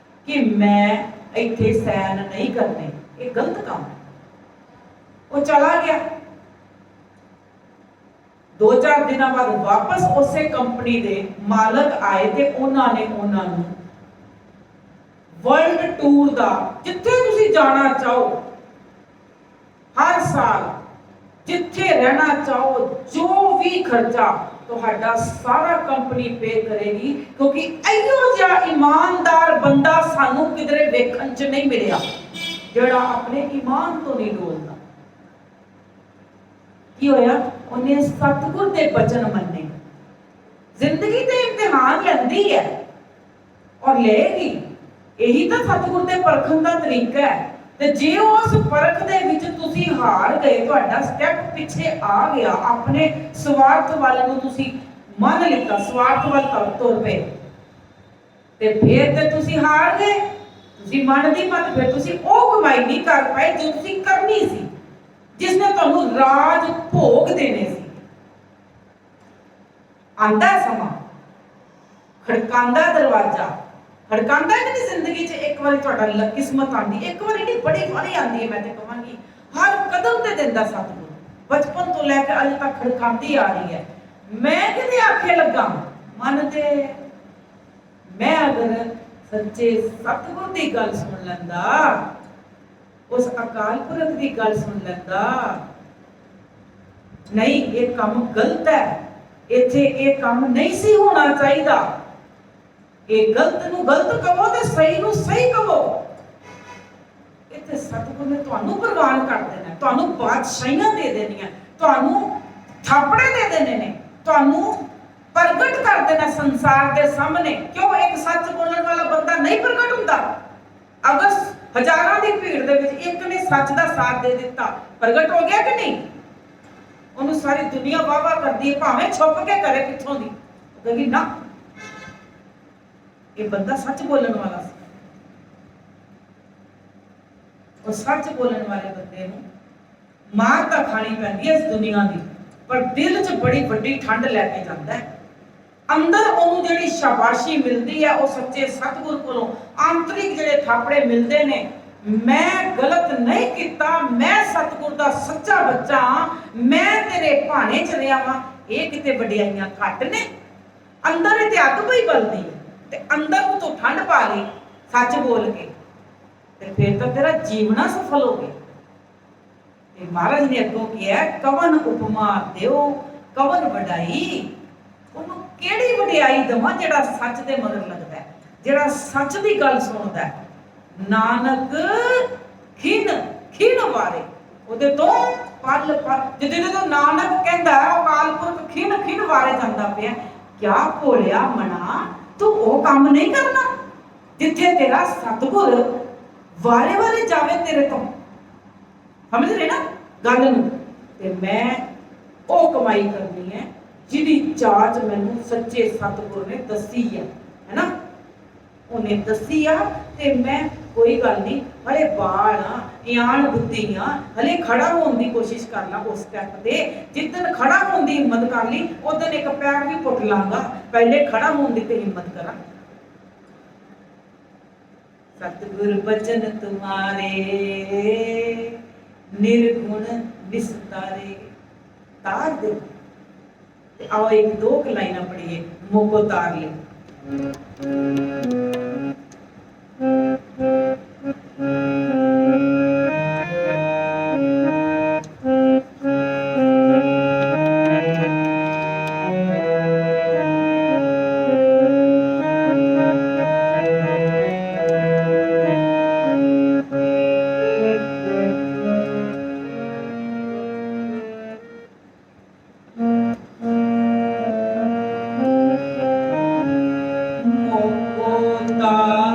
ਕਿ ਮੈਂ ਇੱਥੇ ਸੈਨ ਨਹੀਂ ਕਰਨੀ, ਇਹ ਗਲਤ ਕੰਮ ਹੈ। ਉਹ ਚਲਾ ਗਿਆ। 2-4 ਦਿਨਾਂ ਬਾਅਦ ਵਾਪਸ ਉਸੇ ਕੰਪਨੀ ਦੇ ਮਾਲਕ ਆਏ ਤੇ ਉਹਨਾਂ ਨੇ ਉਹਨਾਂ ਨੂੰ ਵਰਲਡ ਟੂਰ ਦਾ, ਜਿੱਥੇ ਤੁਸੀਂ ਜਾਣਾ ਚਾਹੋ ਹਰ ਸਾਲ, ਜਿੱਥੇ ਰਹਿਣਾ ਚਾਹੋ, ਜੋ ਵੀ ਖਰਚਾ ਤੁਹਾਡਾ ਸਾਰਾ ਕੰਪਨੀ ਪੇ ਕਰੇਗੀ, ਕਿਉਂਕਿ ਇਹੋ ਜਿਹਾ ਇਮਾਨਦਾਰ ਬੰਦਾ ਸਾਨੂੰ ਕਿਧਰੇ ਵੇਖਣ 'ਚ ਨਹੀਂ ਮਿਲਿਆ ਜਿਹੜਾ ਆਪਣੇ ਈਮਾਨ ਤੋਂ ਨਹੀਂ ਡੋਲਦਾ। ਕੀ ਹੋਇਆ? ਉਹਨੇ ਸਤਿਗੁਰ ਦੇ ਬਚਨ ਮੰਨੇ। ਜ਼ਿੰਦਗੀ ਤੇ ਇਮਤਿਹਾਨ ਲੈਂਦੀ ਹੈ ਔਰ ਲਏਗੀ, ਇਹੀ ਤਾਂ ਸਤਿਗੁਰ ਦੇ ਪਰਖਣ ਦਾ ਤਰੀਕਾ ਹੈ। ਤੇ ਜੇ ਉਸ ਪਰਖ ਦੇ ਵਿੱਚ ਤੁਸੀਂ ਹਾਰ ਗਏ, ਤੁਹਾਡਾ ਸਟੈਪ ਪਿੱਛੇ ਆ ਗਿਆ, ਆਪਣੇ ਸਵਾਰਥ ਵੱਲ ਨੂੰ ਤੁਸੀਂ ਮੰਨ ਲਿੱਤਾ, ਸਵਾਰਥ ਵੱਲ ਤੁਰ ਪਏ, ਤੇ ਫਿਰ ਤੇ ਤੁਸੀਂ ਹਾਰ ਗਏ। ਤੁਸੀਂ ਮੰਨਦੀ ਮਤ, ਫਿਰ ਤੁਸੀਂ ਉਹ ਕਮਾਈ ਨਹੀਂ ਕਰ ਪਾਏ ਜੋ ਤੁਸੀਂ ਕਰਨੀ ਸੀ, ਜਿਸ ਨੇ ਤੁਹਾਨੂੰ ਰਾਜ ਭੋਗ ਦੇਣੇ ਸੀ। ਆਂਦਾ ਸਮਾਂ, ਖੜਕਾਂਦਾ ਦਰਵਾਜ਼ਾ, ਖੜਕਾਂਦਾ ਕਿ ਨਹੀਂ ਜ਼ਿੰਦਗੀ 'ਚ ਇੱਕ ਵਾਰੀ ਤੁਹਾਡਾ ਕਿਸਮਤ ਆਂਦੀ, ਇੱਕ ਵਾਰੀ ਨਹੀਂ ਬੜੀ ਵਾਰੀ ਆਂਦੀ ਹੈ। ਮੈਂ ਤੇ ਕਹਾਂਗੀ ਹਰ ਕਦਮ ਤੇ ਦਿੰਦਾ ਸਤਿਗੁਰ, ਬਚਪਨ ਤੋਂ ਲੈ ਕੇ ਅਜੇ ਤੱਕ ਖੜਕਾਂਦੀ ਆ ਰਹੀ ਹੈ। ਮੈਂ ਕਿਤੇ ਆਖੇ ਲੱਗਾ ਮਨ ਤੇ, ਮੈਂ ਅਗਰ ਸੱਚੇ ਸਤਿਗੁਰ ਦੀ ਗੱਲ ਸੁਣ ਲੈਂਦਾ, ਉਸ ਅਕਾਲ ਪੁਰਖ ਦੀ ਗੱਲ ਸੁਣ ਲੈਂਦਾ, ਨਹੀਂ ਇਹ ਕੰਮ ਗਲਤ ਹੈ, ਇੱਥੇ ਇਹ ਕੰਮ ਨਹੀਂ ਸੀ ਹੋਣਾ ਚਾਹੀਦਾ, ਇਹ ਗਲਤ ਨੂੰ ਗਲਤ ਕਹੋ ਤੇ ਸਹੀ ਨੂੰ ਸਹੀ ਕਹੋ। ਇੱਥੇ ਸਤਿਗੁਰ ਨੇ ਤੁਹਾਨੂੰ ਪ੍ਰਵਾਨ ਕਰ ਦੇਣਾ, ਤੁਹਾਨੂੰ ਬਾਦਸ਼ਾਹੀਆਂ ਦੇ ਦੇਣੀਆਂ, ਤੁਹਾਨੂੰ ਥਾਪੜੇ ਦੇ ਦੇਣੇ ਨੇ, ਤੁਹਾਨੂੰ ਪ੍ਰਗਟ ਕਰ ਦੇਣਾ ਸੰਸਾਰ ਦੇ ਸਾਹਮਣੇ। ਕਿਉਂ? ਇੱਕ ਸੱਚ ਬੋਲਣ ਵਾਲਾ ਬੰਦਾ ਨਹੀਂ ਪ੍ਰਗਟ ਹੁੰਦਾ। ਅਗਰ ਹਜ਼ਾਰਾਂ ਦੀ ਭੀੜ ਦੇ ਵਿੱਚ ਇੱਕ ਨੇ ਸੱਚ ਦਾ ਸਾਥ ਦੇ ਦਿੱਤਾ, ਪ੍ਰਗਟ ਹੋ ਗਿਆ ਕਿ ਨਹੀਂ? ਉਹਨੂੰ ਸਾਰੀ ਦੁਨੀਆ ਵਾਹ ਵਾਹ ਕਰਦੀ ਹੈ, ਭਾਵੇਂ ਛੁਪ ਕੇ ਕਰੇ ਪਿੱਛੋਂ ਦੀ, ਕਹੇਗੀ ਨਾ ਇਹ ਬੰਦਾ ਸੱਚ ਬੋਲਣ ਵਾਲਾ ਸੀ। ਉਹ ਸੱਚ ਬੋਲਣ ਵਾਲੇ ਬੰਦੇ ਨੂੰ ਮਾਰ ਤਾਂ ਖਾਣੀ ਪੈਂਦੀ ਹੈ ਇਸ ਦੁਨੀਆ ਦੀ, ਪਰ ਦਿਲ 'ਚ ਬੜੀ ਵੱਡੀ ਠੰਡ ਲੈ ਕੇ ਜਾਂਦਾ ਹੈ। ਅੰਦਰ ਉਹਨੂੰ ਜਿਹੜੀ ਸ਼ਾਬਾਸ਼ੀ ਮਿਲਦੀ ਹੈ ਉਹ ਸੱਚੇ ਸਤਿਗੁਰ ਕੋਲੋਂ, ਆਂਤਰਿਕ ਜਿਹੜੇ ਥਾਪੜੇ ਮਿਲਦੇ ਨੇ, ਮੈਂ ਗਲਤ ਨਹੀਂ ਕੀਤਾ, ਮੈਂ ਸਤਿਗੁਰ ਦਾ ਸੱਚਾ ਬੱਚਾ ਹਾਂ, ਮੈਂ ਤੇਰੇ ਭਾਣੇ 'ਚ ਰਿਹਾ ਵਾਂ, ਇਹ ਕਿਤੇ ਵਡਿਆਈਆਂ ਘੱਟ ਨੇ? ਅੰਦਰ ਇਹ ਤੇ ਅੱਗ ਪਈ ਬਲਦੀ ਹੈ, ਤੇ ਅੰਦਰ ਨੂੰ ਤੂੰ ਠੰਡ ਪਾ ਲਈ ਸੱਚ ਬੋਲ ਕੇ, ਤੇ ਫਿਰ ਤਾਂ ਤੇਰਾ ਜੀਵਨਾ ਸਫਲ ਹੋ ਗਿਆ। ਤੇ ਮਹਾਰਾਜ ਨੇ ਅੱਗੋਂ ਕਿਹਾ, ਕਵਨ ਉਪਮਾ ਦਿਓ ਕਵਨ ਵਡਾਈ। ਉਹਨੂੰ ਕਿਹੜੀ ਵਡਿਆਈ ਦਵਾਂ ਜਿਹੜਾ ਸੱਚ ਦੇ ਮਗਰ ਲੱਗਦਾ ਹੈ, ਜਿਹੜਾ ਸੱਚ ਦੀ ਗੱਲ ਸੁਣਦਾ ਹੈ। ਨਾਨਕ ਖਿਨ ਖਿਨ ਵਾਰੇ, ਉਹਦੇ ਤੋਂ ਪਲ ਪਲ, ਜਦੋਂ ਨਾਨਕ ਕਹਿੰਦਾ ਅਕਾਲ ਪੁਰਖ ਖਿਨ ਖਿਨ ਵਾਰੇ ਜਾਂਦਾ ਪਿਆ, ਕਿਆ ਭੋਲਿਆ ਮਨਾ ਤੂੰ ਉਹ ਕੰਮ ਨਹੀਂ ਕਰਨਾ ਜਿੱਥੇ ਤੇਰਾ ਸਤਿਗੁਰ ਵਾਰੇ ਵਾਰੇ ਜਾਵੇ ਤੇਰੇ ਤੋਂ। ਸਮਝ ਰਹੇ ਨਾ ਗੱਲ ਨੂੰ? ਤੇ ਮੈਂ ਉਹ ਕਮਾਈ ਕਰਨੀ ਹੈ ਜਿਹਦੀ ਚਾਚ ਮੈਨੂੰ ਸੱਚੇ ਸਤਿਗੁਰ ਨੇ ਦੱਸੀ ਹੈ ਨਾ, ਉਹਨੇ ਦੱਸੀ ਆ। ਤੇ ਮੈਂ ਕੋਈ ਗੱਲ ਨਹੀਂ, ਹਲੇ ਬਾਲ ਆ, ਇਆਣ ਬੁੱਧੀ ਆ, ਹਲੇ ਖੜਾ ਹੋਣ ਦੀ ਕੋਸ਼ਿਸ਼ ਕਰ ਲਾ ਉਸ ਸਟੈਪ ਤੇ। ਜਿੱਦਣ ਖੜਾ ਹੋਣ ਦੀ ਹਿੰਮਤ ਕਰ ਲਈ, ਉਦੋਂ ਇੱਕ ਪੈਰ ਵੀ ਪੁੱਟ ਲਾਂਗਾ, ਪਹਿਲੇ ਖੜਾ ਹੋਣ ਦੀ ਤੇ ਹਿੰਮਤ ਕਰਾਂ। ਸਤਿਗੁਰ ਬਚਨ ਤੁਮਾਰੇ ਨਿਰਗੁਣ ਨਿਸਤਾਰੇ। ਤਾਰ ਦੇ ਤੇ आओ एक दो लाइना पढ़िए, मोको तार ले। मोको तार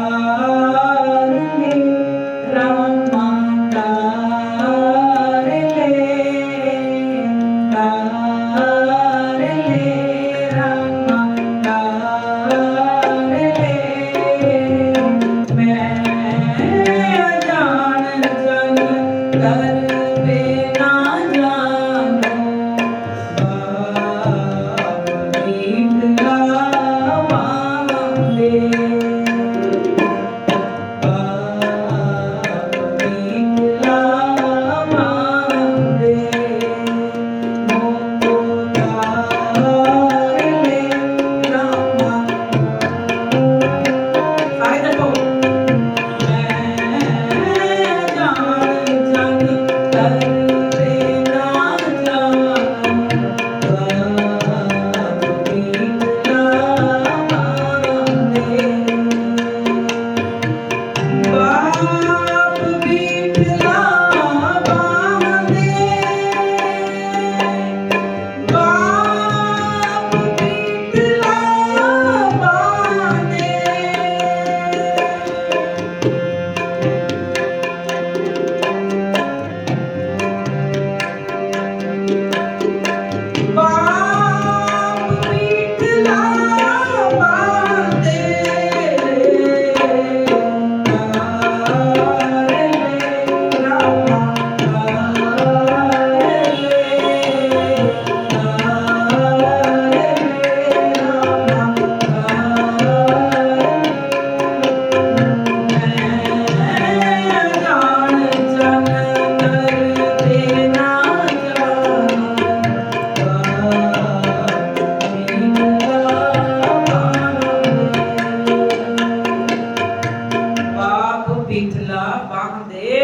ਏ।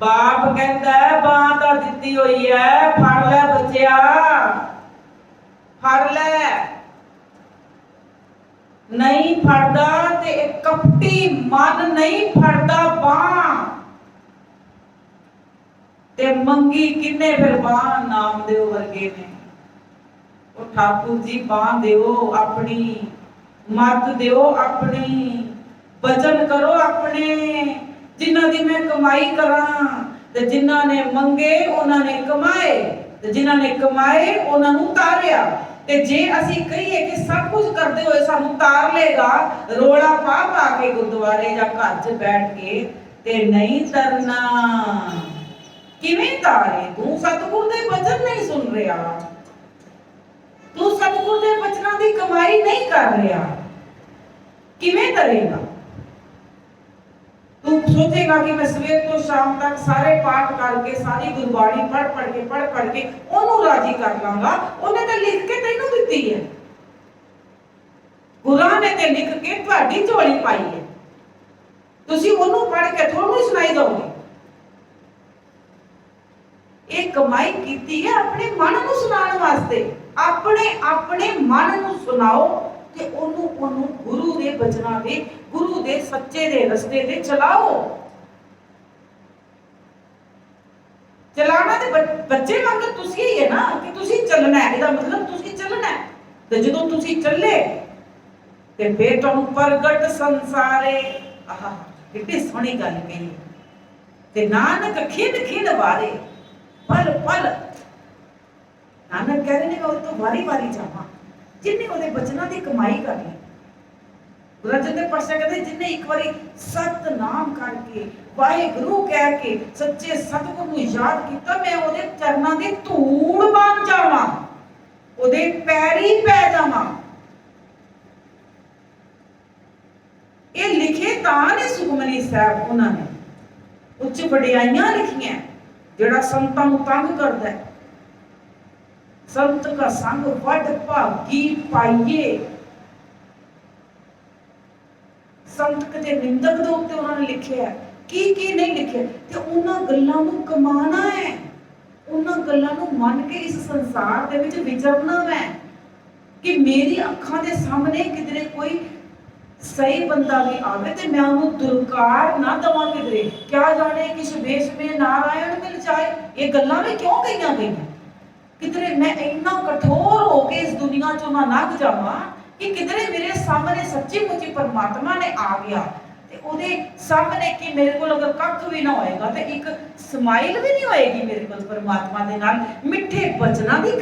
बाप कहता है बां तो दिती हुई है, फड़ ले बच्चिया, फड़ ले। नहीं फड़दा ते एक कपटी मन नहीं फड़दा बां ते मंगी किन्ने फिर बां। नामदेव वर्गे ने ओ ठाकुर जी बां दिओ अपनी, मत दिओ अपनी, वचन करो अपने। जिन्हां दी मैं कमाई करां ते जिन्हां ने मंगे उन्हां ने कमाए ते जिन्हां ने कमाए उन्हां नूं तारिया। ते जे असीं कहिए कि सब कुछ करदे होए सानूं तार लेगा, रोला पा पा के गुरुद्वारे या घर च बैठ के, ते नहीं तरना। किवें तारे? तू सतगुर दे वचन नहीं सुन रिहा, तू सतगुर दे वचनां दी कमाई नहीं कर रिहा, किवें करेगा? तू सोचेगा कि मैं सवेर तो शाम तक सारे पाठ करके सारी गुरबाणी पढ़ के ओनू राजी कर लांगा। ओने ते लिख के तैनू दित्ती है, गुरां ने ते लिख के तुहाडी झोली पाई है, तुसी ओनू पढ़ के थोनू सुनाई दोगे। ये कमाई कीती है अपने मन नू सुनाउण वास्ते। अपने अपने मन नू सुनाओ ते ओनू ओनू गुरु दे वचनां दे, गुरु दे सच्चे दे रस्ते ते चलाओ। चलाना ते बच्चे वांग तुसी ही है ना कि तुसी चलना है। ਇਹਦਾ मतलब तुसी चलना है ते ਜਦੋਂ तुसी ਚੱਲੇ ਤੇ ਫੇਰ ਤੁਹਾਨੂੰ ਪ੍ਰਗਟ ਸੰਸਾਰੇ। ਆਹਾ ਕਿੱਡੀ ਸੋਹਣੀ ਗੱਲ ਕਹੀ। ਤੇ ਨਾਨਕ ਖਿੰਡ ਖਿੰਡ ਵਾਰੇ ਪਲ ਪਲ। ਨਾਨਕ ਕਹਿ ਰਹੇ ਨੇ ਉਹ ਤੋਂ ਵਾਰੀ ਵਾਰੀ ਜਾਵਾਂ जिन्हें ਉਹਦੇ ਬਚਨਾਂ ਦੀ ਕਮਾਈ ਕਰ ਲਈ। ਗੁਰਜਨ ਦੇ ਪਾਤਸ਼ਾਹ ਕਹਿੰਦੇ ਜਿन्हें ਇੱਕ ਵਾਰੀ ਸਤਨਾਮ ਕਰਕੇ ਵਾਹਿਗੁਰੂ ਕਹਿ ਕੇ ਸੱਚੇ ਸਤਿਗੁਰ ਨੂੰ ਯਾਦ ਕੀਤਾ, ਮੈਂ ਉਹਦੇ ਚਰਨਾਂ ਦੀ ਧੂੜ ਬਣ ਜਾਵਾਂ, ਉਹਦੇ ਪੈਰੀ ਪੈ ਜਾਵਾਂ। ਇਹ ਲਿਖੇ ਤਾਂ ਨੇ ਸੁਖਮਨੀ ਸਾਹਿਬ ਉਹਨਾਂ ਨੇ ਉੱਚ ਵਡਿਆਈਆਂ ਲਿਖੀਆਂ। ਜਿਹੜਾ ਸੰਤਾਂ ਨੂੰ ਤੰਗ ਕਰਦਾ ਹੈ, संत का संग वड भागी पाइए। संत कदे निंदक दे उत्ते उन्होंने लिखे है की नहीं लिखे ते उन्हां गल्लां नूं कमाना है, उन्हां गल्लां नूं मन के इस संसार दे विच विचरना है कि मेरी अखां दे सामने किधरे कोई सही बंदा भी आवे ते मैं उन्हें दुलकार ना दवां किधरे। क्या जाने किस वेश में नारायण मिल जाए। ये गल्लां भी क्यों कहियां गईयां? किधरे मैं इतना कठोर होके इस दुनिया चों ना लंघ जावां कि किधरे मेरे सामने सच्ची मुच्ची परमात्मा ने आ गया ते ओदे सामने कि मेरे को अगर कख भी ना होएगा ते एक स्माइल भी नहीं होएगी मेरे को परमात्मा दे नाल, मिठे वचनां दी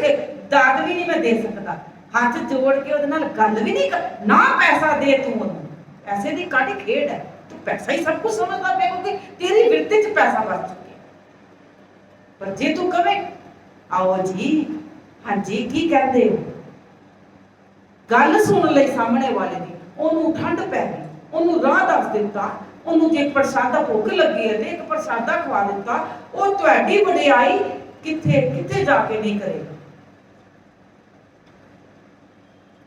दाद भी नहीं मैं दे सकदा, हाथ जोड़ के ओदे नाल गल भी नहीं ना। पैसा दे तू ओनू, पैसे दी काटी खेड है, तू पैसा ही सब कुछ समझदा पिया क्योंकि तेरी विरते च पैसा बच चुके। पर जे तू कवे आओ जी हाँ जी की कहते हो, गल सुन लई सामने वाले दी, ओनू ठंड पै गई, ओनू राह दस दिता, ओनू जे प्रसादा भुख लगी है ते एक प्रसादा खवा दिता, ओ तुहाडी वडियाई किथे किथे जाके नहीं करेगा।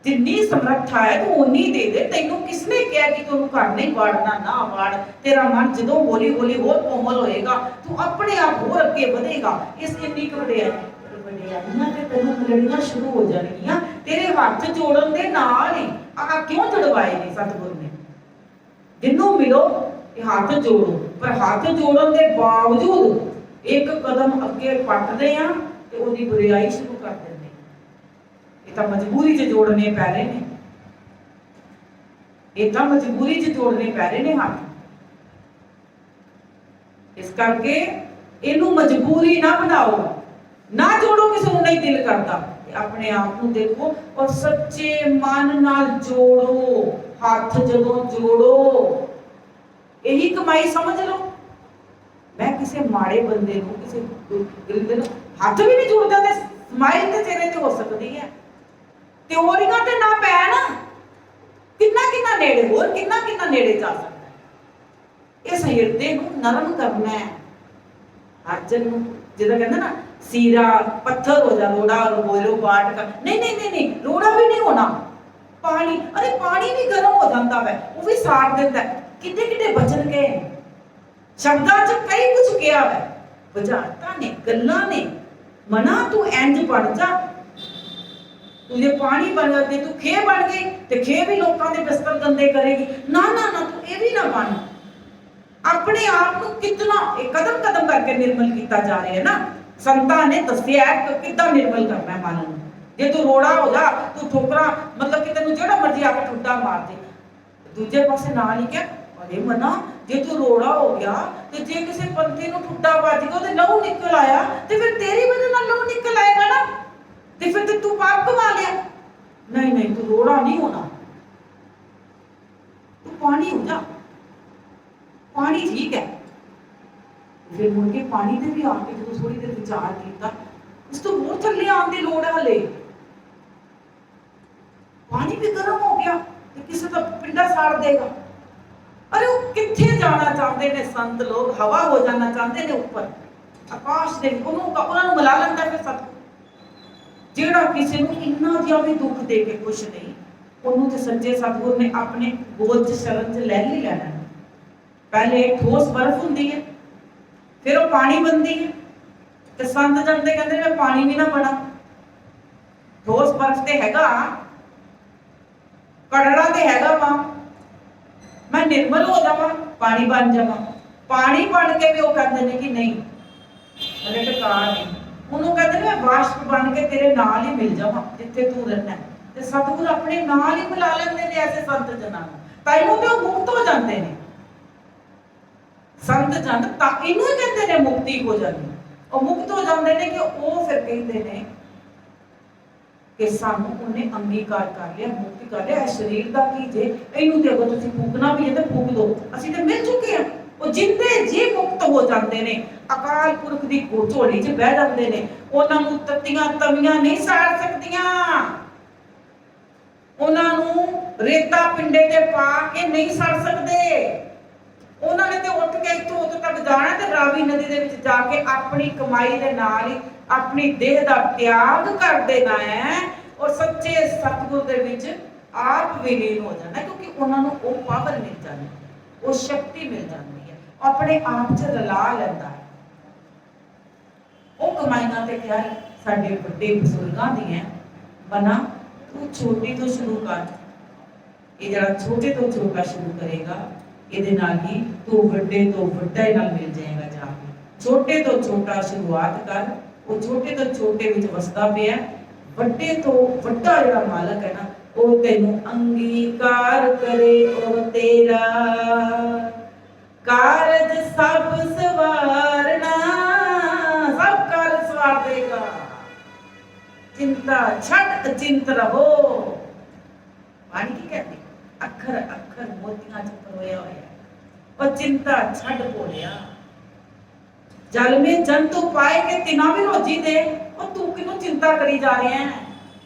जिन्नी समर्था है तू उन्नी दे दे। तैनू किसने कहा कि तू घर नहीं वाड़ना, ना वाड़। तेरा मन जदों हौली हौली होर कोमल होएगा, तू अपने आप होर अगे बढ़ेगा। इस इन्नी क वडियाईयां ते तैनू मिलणियां शुरू हो जाणगियां तेरे हथ जोड़न दे नाल ही। आ क्यों जड़वाए ने सतगुर ने? जिन्नू मिलो हाथ जोड़ो, पर हाथ जोड़न दे बावजूद एक कदम अगे पटदे आ ते ओदी बुराई शुरू कर दिंदे। ये तो मजबूरी च जोड़ने पै रहे ने, ये तो मजबूरी च जोड़ने पै रहे ने हाथ। इस करके इनू मजबूरी ना बनाओ, ना जोड़ो किसी को नहीं दिल करता। अपने आप को देखो और सच्चे मन नाल जोड़ो, हाथ जदों जोड़ो यही कमाई समझ लो। मैं किसी माड़े बंदे को किसी गरीब को हाथ भी नहीं जोड़ता ते स्माइल ते चेहरे ते हो सकती है। त्योरियां ते ना पैन किन्ना किन्ना नेड़े होर किन्ना किन्ना नेड़े जा सकता है। इस हिरदे नूं नरम करना है। अर्जन नूं जिदा कहंदा ना सीरा पत्थर हो जा, रोड़ा बोलो बाट का नहीं नहीं नहीं नहीं, रोड़ा भी नहीं होना। पानी, अरे पानी भी गर्म हो जाता है, वो भी साड़ देता है। कितने कितने बचन गए शब्दां च कई कुछ किया है, बुझारतां ने, गल्लां ने। मना तू इंज बन जा, तू जे पानी बन गई, तू खे बन गई ते खे भी लोगों के बिस्तर गंदे करेगी। ना ना ना, तू ये भी ना बन। अपने आप को कितना कदम कदम करके निर्मल किया जा रहा है ना। संतां ने दसिया कि कितना निर्मल करना है मन। जे तू रोड़ा हो जा, तू ठोकरा मतलब कि तेन जो मर्जी आके ठुड्डा मार दे। दूजे पासे नाल ही क्या, अरे मना जे तू रोड़ा हो गया तो जे किसी पंथी को ठुड्डा बज गया तो लहू निकल आया तो फिर तेरी वजह नाल लहू निकल आएगा ना, तो फिर तू पाप कमा लिया। नहीं नहीं, तू रोड़ा नहीं होना, तू पानी हो जा। पानी ठीक है। फिर मुड़ के पानी ते भी आके जो थोड़ी देर विचार किया, उस तो होर थल्ले आने की लोड़ है। हले पानी भी गर्म हो गया तो किसी का पिंडा साड़ देगा। अरे वो किथे जाना चाहते ने संत लोग, हवा हो जाना चाहते ने ऊपर आकाश दे, उन्होंने मिला लेंदा फिर सतगुर। जेड़ा किसी को इन्ना जिहा भी दुख दे के कुछ नहीं, उन्होंने तो सच्चे सतगुर ने अपने गोद च शरण च ले ही लेना। पहले एक ठोस बर्फ होंदी है, फिर वो पानी बनती है। तो संत जनते कहते मैं पानी भी ना बना, ठोस बर्फ ते हैगा, कड़ड़ा ते हैगा वा, मैं निर्मल हो जावा, पानी बन जावा। पानी बन के भी वो कहते हैं कि नहीं, अरे टका नहीं। उन्होंने कहते हैं मैं वाष्प बन के तेरे नाल ही मिल जावा जिथे तू रहना है। तो सतगुर अपने नाल ही मिला लेंदे ने ऐसे संत जनां नूं, ताइयों ते वो मुक्त हो जाते हैं। संत जन तां इनू कहते हैं मुक्ति हो जाती, और मुक्त हो जाते हैं कि वो फिर कहते हैं कि सानू उन्हें अंगीकार कर लिया, मुक्ति कर लिया। शरीर का की जे इनू ते अगर तुसीं फूकना भी है तो फूक दो, असीं ते मिल चुके हैं। वो जिंदे जी मुक्त हो जाते हैं, अकाल पुरख की झोली च बह जाते हैं। उन्हां नूं तत्तियां तवियां नहीं साड़ सकदियां, उन्हां नूं रेता पिंडे ते पा के नहीं सड़ सकते। उन्होंने तो उठ के इत्थों उतों तक जाना ते रावी नदी दे विच जाके अपनी कमाई दे नाल ही अपनी देह दा त्याग कर देना है, और सच्चे सतगुर दे विच आप विलीन हो जाना, क्योंकि उन्होंने वो पावर मिल जाती, वो शक्ति मिल जाती है, अपने आप च रला लैंदा है। वो कमाइयां ते क्या साडे वड्डे बुजुर्गां दी बना, तू छोटी तो शुरू कर। ये जरा छोटे तो छोटा शुरू करेगा, ਇਹਦੇ ਨਾਲ ਹੀ ਤੂੰ ਵੱਡੇ ਤੋਂ ਵੱਡਾ ਨਾਲ ਮਿਲ ਜਾਏਗਾ ਜਾ ਕੇ। ਛੋਟੇ ਤੋਂ ਛੋਟਾ ਸ਼ੁਰੂਆਤ ਕਰ, ਉਹ ਛੋਟੇ ਤੋਂ ਛੋਟੇ ਵਿੱਚ ਵਸਦਾ ਪਿਆ, ਵੱਡੇ ਤੋਂ ਵੱਡਾ ਜਿਹੜਾ ਮਾਲਕ ਹੈ ਨਾ ਉਹ ਤੈਨੂੰ ਅੰਗੀਕਾਰ ਕਰੇ। ਉਹ ਤੇਰਾ ਕਾਰਜ ਸਭ ਸਵਾਰਨਾ, ਸਭ ਕਾਰਜ ਸਵਾਰ ਦੇਗਾ। चिंता छट अचिंत रहो। पानी की कहती अखर अखर मोतियां च परोया होया, और चिंता छट बोलिया। जल में जंतु पाए के तिना भी रोजी दे, और तू किनू चिंता करी जा रहे हैं।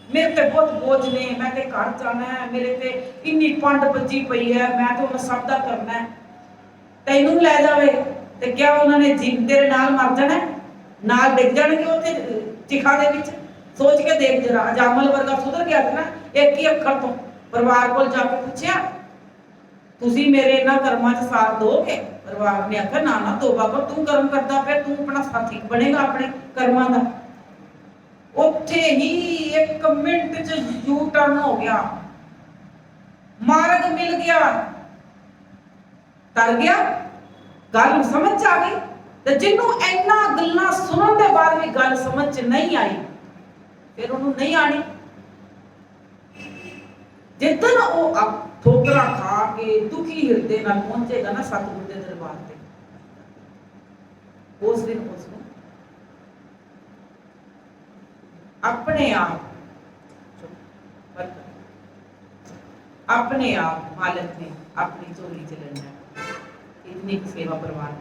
मेरे पे बहुत बोझ ने, मैं ते घर जाना है, मेरे ते इन्नी पंड बची पई है, मैं तो सब दा करना है। तैनू लै जावे ते क्या उन्होंने जीव तेरे नाल मर जाना, नाल डिग जाणगे उत्थे चिखा दे विच। सोच के देख जरा, जामल वर्गा सुधर गया था ना एक ही अखर तो। परिवार को जाके पूछया तुसी मेरे इन्हां कर्मां च साथ दोगे? परिवार ने आखिया ना ना तौबा कर, तू कर्म करदा पिया, तू अपना साथी बनेगा अपने कर्मां दा। उत्थे ही एक मिनट च यू टर्न हो गया, मार्ग मिल गया, तर गया, गल समझ आ गई। ते जिन्नू इन्ना गल्लां सुनन दे बाद भी गल समझ च नहीं आई, फिर उन्होंने नहीं आनी। जिदन वो ठोकरा खा के दुखी हृदय नाल पहुंचेगा ना सतगुर के दरबार पे, उस दिन उसको अपने आप मालिक ने अपनी झोली च लेना। इतनी सेवा परवान